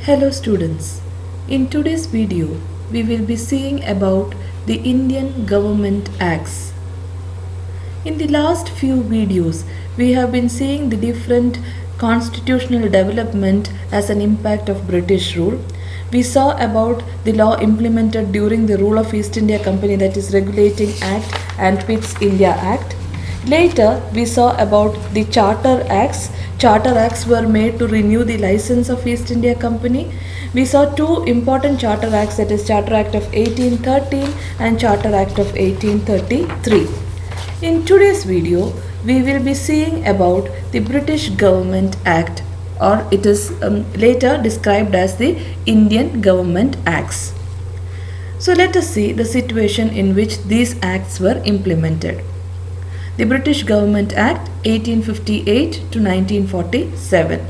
Hello students, in today's video we will be seeing about the Indian Government Acts. In the last few videos we have been seeing the different constitutional development as an impact of British rule. We saw about the law implemented during the rule of East India Company, that is Regulating Act and Pitt's India Act. Later, we saw about the Charter Acts. Charter Acts were made to renew the license of East India Company. We saw two important Charter Acts, that is Charter Act of 1813 and Charter Act of 1833. In today's video, we will be seeing about the British Government Act, or it is later described as the Indian Government Acts. So let us see the situation in which these acts were implemented. The British Government Act 1858 to 1947.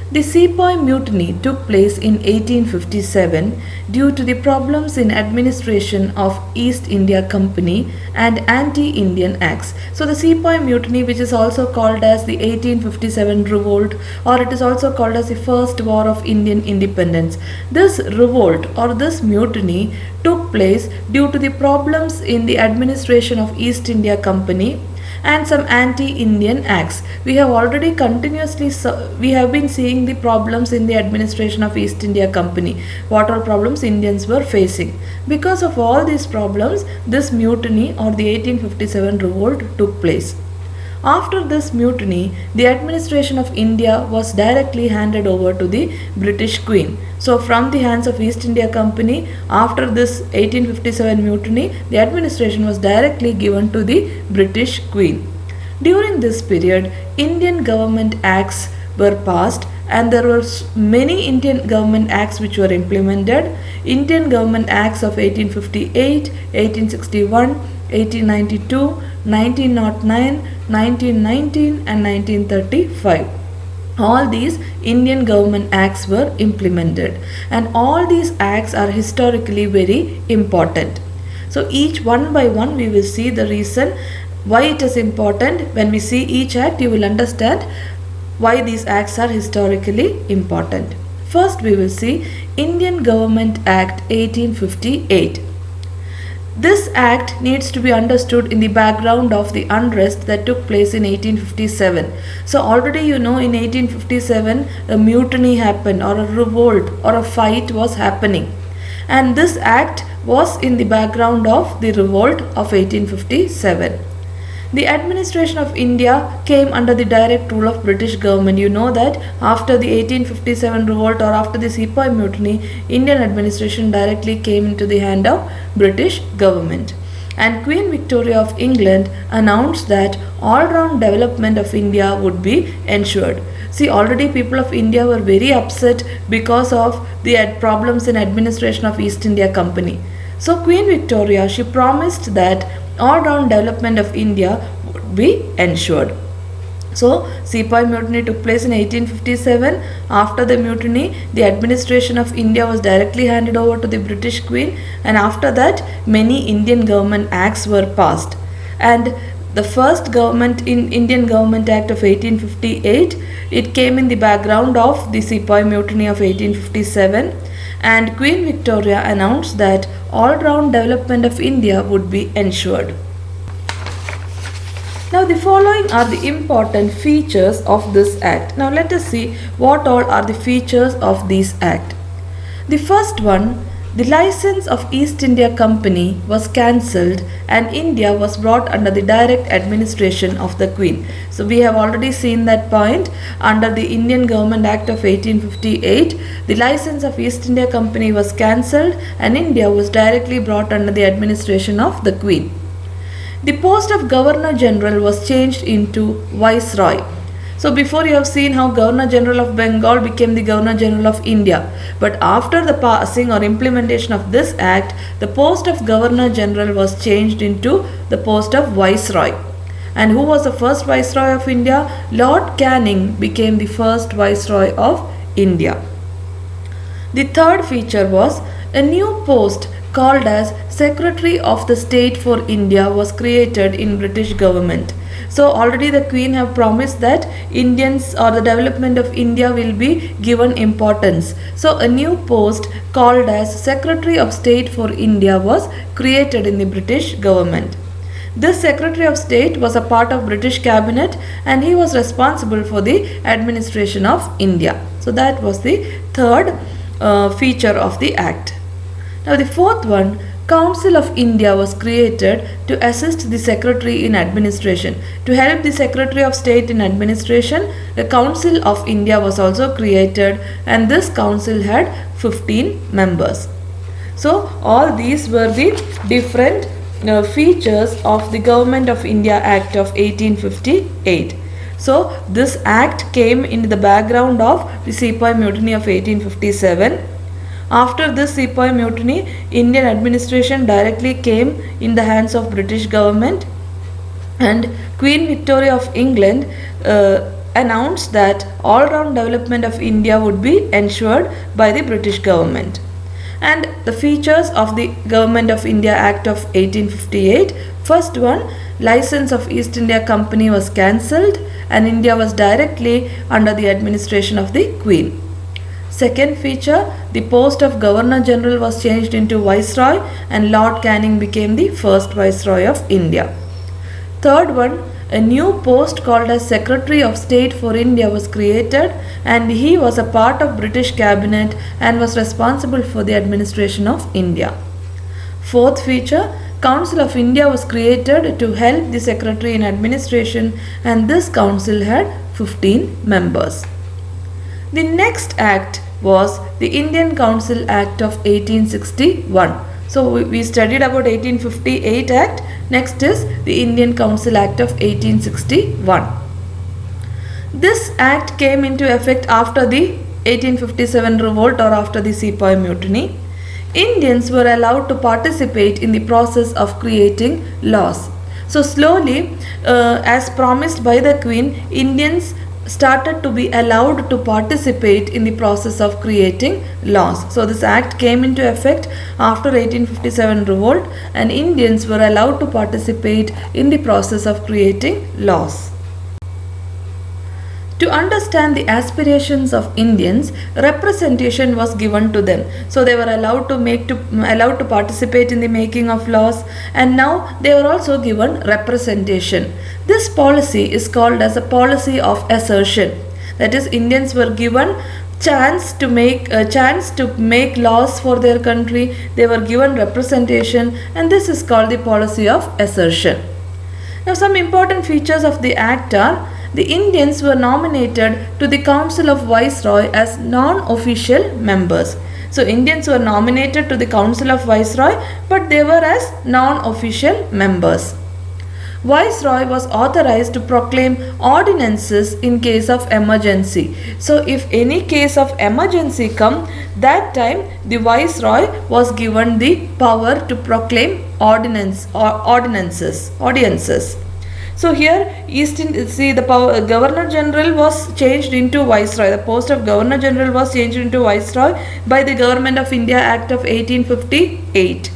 The Sepoy Mutiny took place in 1857 due to the problems in administration of East India Company and anti-Indian acts. So the Sepoy Mutiny, which is also called as the 1857 revolt, or it is also called as the First War of Indian Independence. This revolt or this mutiny took place due to the problems in the administration of East India Company and some anti-Indian acts. We have already we have been seeing the problems in the administration of East India Company, what all problems Indians were facing. Because of all these problems, this mutiny or the 1857 revolt took place. After this mutiny, the administration of India was directly handed over to the British Queen. So from the hands of East India Company, after this 1857 mutiny, the administration was directly given to the British Queen. During this period, Indian Government Acts were passed and there were many Indian Government Acts which were implemented. Indian Government Acts of 1858, 1861, 1892, 1909, 1919 and 1935. All these Indian Government Acts were implemented, and all these acts are historically very important. So each one by one we will see the reason why it is important. When we see each act, you will understand why these acts are historically important. First we will see Indian Government Act 1858. This act needs to be understood in the background of the unrest that took place in 1857. So already you know in 1857 a mutiny happened, or a revolt or a fight was happening. And this act was in the background of the revolt of 1857. The administration of India came under the direct rule of British government. You know that after the 1857 revolt or after the Sepoy Mutiny, Indian administration directly came into the hand of British government. And Queen Victoria of England announced that all-round development of India would be ensured. See, already people of India were very upset because of the problems in administration of East India Company. So Queen Victoria, she promised that all-round development of India would be ensured. So Sepoy Mutiny took place in 1857. After the mutiny, the administration of India was directly handed over to the British Queen, and after that many Indian Government Acts were passed. And the first Indian Government Act of 1858, it came in the background of the Sepoy Mutiny of 1857, and Queen Victoria announced that all-round development of India would be ensured. Now the following are the important features of this act. Now let us see what all are the features of this act. The first one, the license of East India Company was cancelled and India was brought under the direct administration of the Queen. So we have already seen that point. Under the Indian Government Act of 1858, the license of East India Company was cancelled and India was directly brought under the administration of the Queen. The post of Governor General was changed into Viceroy. So before you have seen how Governor General of Bengal became the Governor General of India. But after the passing or implementation of this act, the post of Governor General was changed into the post of Viceroy. And who was the first Viceroy of India? Lord Canning became the first Viceroy of India. The third feature was a new post called as Secretary of the State for India was created in British government. So already the Queen have promised that Indians or the development of India will be given importance. So a new post called as Secretary of State for India was created in the British government. This Secretary of State was a part of British cabinet and he was responsible for the administration of India. So that was the third feature of the Act. Now the fourth one, Council of India was created to assist the Secretary in administration. To help the Secretary of State in administration, the Council of India was also created and this council had 15 members. So all these were the different features of the Government of India Act of 1858. So this act came in the background of the Sepoy Mutiny of 1857. After this Sepoy Mutiny, Indian administration directly came in the hands of British government and Queen Victoria of England announced that all-round development of India would be ensured by the British government. And the features of the Government of India Act of 1858, first one, license of East India Company was cancelled and India was directly under the administration of the Queen. Second feature, the post of Governor General was changed into Viceroy and Lord Canning became the first Viceroy of India. Third one, a new post called as Secretary of State for India was created and he was a part of British cabinet and was responsible for the administration of India. Fourth feature, Council of India was created to help the Secretary in administration and this council had 15 members. The next act was the Indian Council Act of 1861. So we studied about 1858 Act. Next is the Indian Council Act of 1861. This act came into effect after the 1857 revolt or after the Sepoy Mutiny. Indians were allowed to participate in the process of creating laws. So slowly, as promised by the Queen, Indians started to be allowed to participate in the process of creating laws. So this act came into effect after 1857 revolt and Indians were allowed to participate in the process of creating laws. To understand the aspirations of Indians, representation was given to them. So they were allowed to participate in the making of laws and now they were also given representation. This policy is called as a policy of assertion. That is, Indians were given chance to make laws for their country. They were given representation and this is called the policy of assertion. Now some important features of the act are: the Indians were nominated to the Council of Viceroy as non-official members. So Indians were nominated to the Council of Viceroy but they were as non-official members. Viceroy was authorized to proclaim ordinances in case of emergency. So if any case of emergency come, that time the Viceroy was given the power to proclaim ordinances. So here Governor General was changed into Viceroy. The post of Governor General was changed into Viceroy by the Government of India Act of 1858.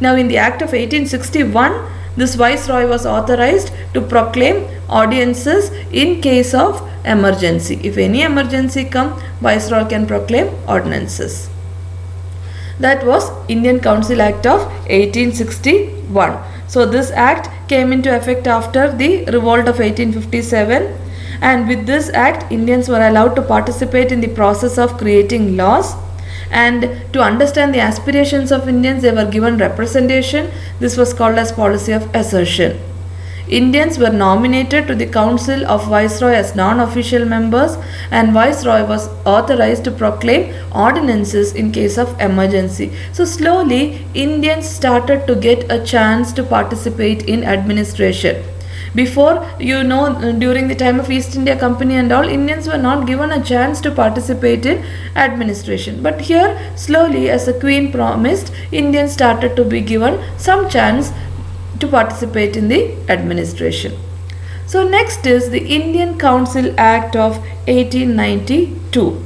Now in the Act of 1861, this Viceroy was authorized to proclaim ordinances in case of emergency. If any emergency come, Viceroy can proclaim ordinances. That was Indian Council Act of 1861. So this act came into effect after the revolt of 1857 and with this act Indians were allowed to participate in the process of creating laws. And to understand the aspirations of Indians, they were given representation. This was called as policy of assertion. Indians were nominated to the Council of Viceroy as non-official members and Viceroy was authorized to proclaim ordinances in case of emergency. So slowly Indians started to get a chance to participate in administration. Before, during the time of East India Company and all, Indians were not given a chance to participate in administration. But here, slowly, as the Queen promised, Indians started to be given some chance to participate in the administration. So next is the Indian Council Act of 1892.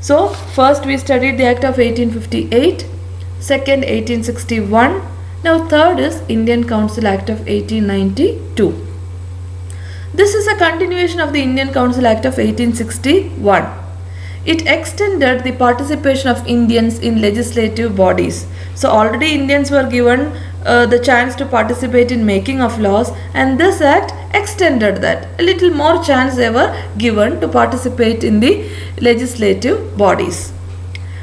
So first we studied the Act of 1858. Second, 1861. Now third is Indian Council Act of 1892. This is a continuation of the Indian Council Act of 1861. It extended the participation of Indians in legislative bodies. So already Indians were given the chance to participate in making of laws, and this act extended that. A little more chance they were given to participate in the legislative bodies.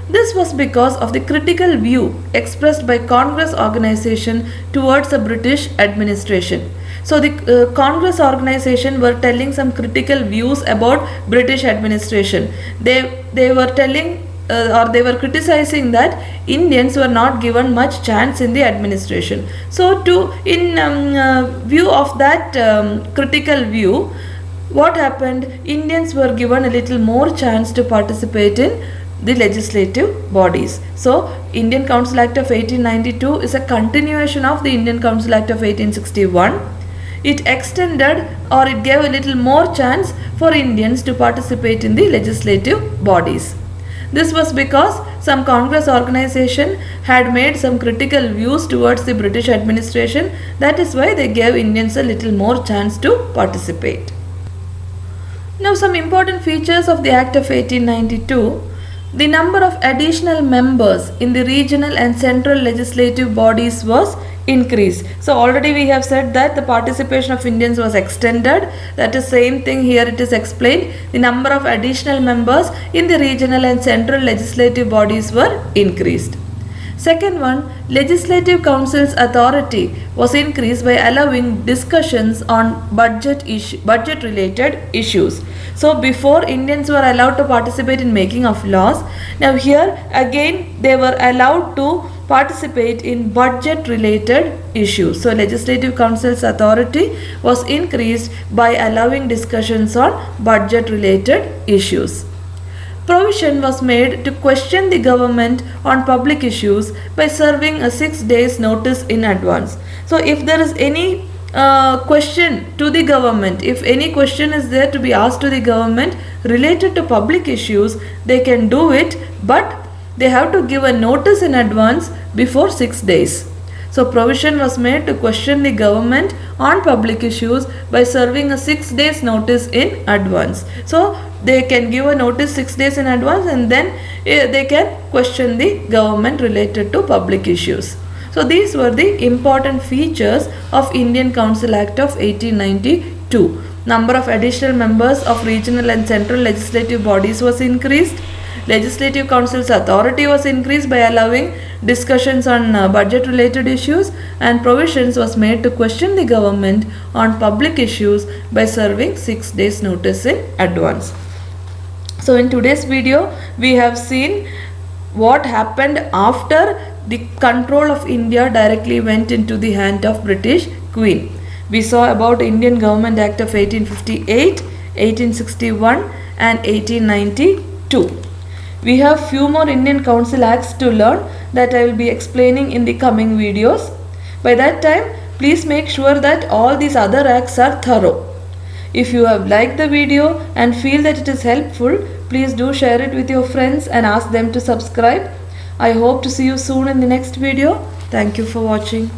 This was because of the critical view expressed by Congress organization towards the British administration. So the Congress organization were telling some critical views about British administration. They were telling or they were criticizing that Indians were not given much chance in the administration. So in view of that critical view, what happened? Indians were given a little more chance to participate in the legislative bodies. So Indian Council Act of 1892 is a continuation of the Indian Council Act of 1861. It extended or it gave a little more chance for Indians to participate in the legislative bodies. This was because some Congress organization had made some critical views towards the British administration. That is why they gave Indians a little more chance to participate. Now some important features of the Act of 1892. The number of additional members in the regional and central legislative bodies was increased. So already we have said that the participation of Indians was extended. That is same thing here, it is explained. The number of additional members in the regional and central legislative bodies were increased. Second one, Legislative Council's authority was increased by allowing discussions on budget related issues. So before, Indians were allowed to participate in making of laws. Now here again they were allowed to participate in budget related issues. So Legislative Council's authority was increased by allowing discussions on budget related issues. Provision was made to question the government on public issues by serving a 6 days notice in advance. So if there is any question to the government, if any question is there to be asked to the government related to public issues, they can do it, but they have to give a notice in advance before 6 days. So provision was made to question the government on public issues by serving a 6 days notice in advance. So they can give a notice 6 days in advance, and then they can question the government related to public issues. So these were the important features of Indian Council Act of 1892. Number of additional members of regional and central legislative bodies was increased. Legislative Council's authority was increased by allowing discussions on budget related issues, and provisions was made to question the government on public issues by serving 6 days notice in advance. So in today's video we have seen what happened after the control of India directly went into the hand of British Queen. We saw about Indian Government Act of 1858, 1861 and 1892. We have few more Indian Council Acts to learn that I will be explaining in the coming videos. By that time, please make sure that all these other acts are thorough. If you have liked the video and feel that it is helpful, please do share it with your friends and ask them to subscribe. I hope to see you soon in the next video. Thank you for watching.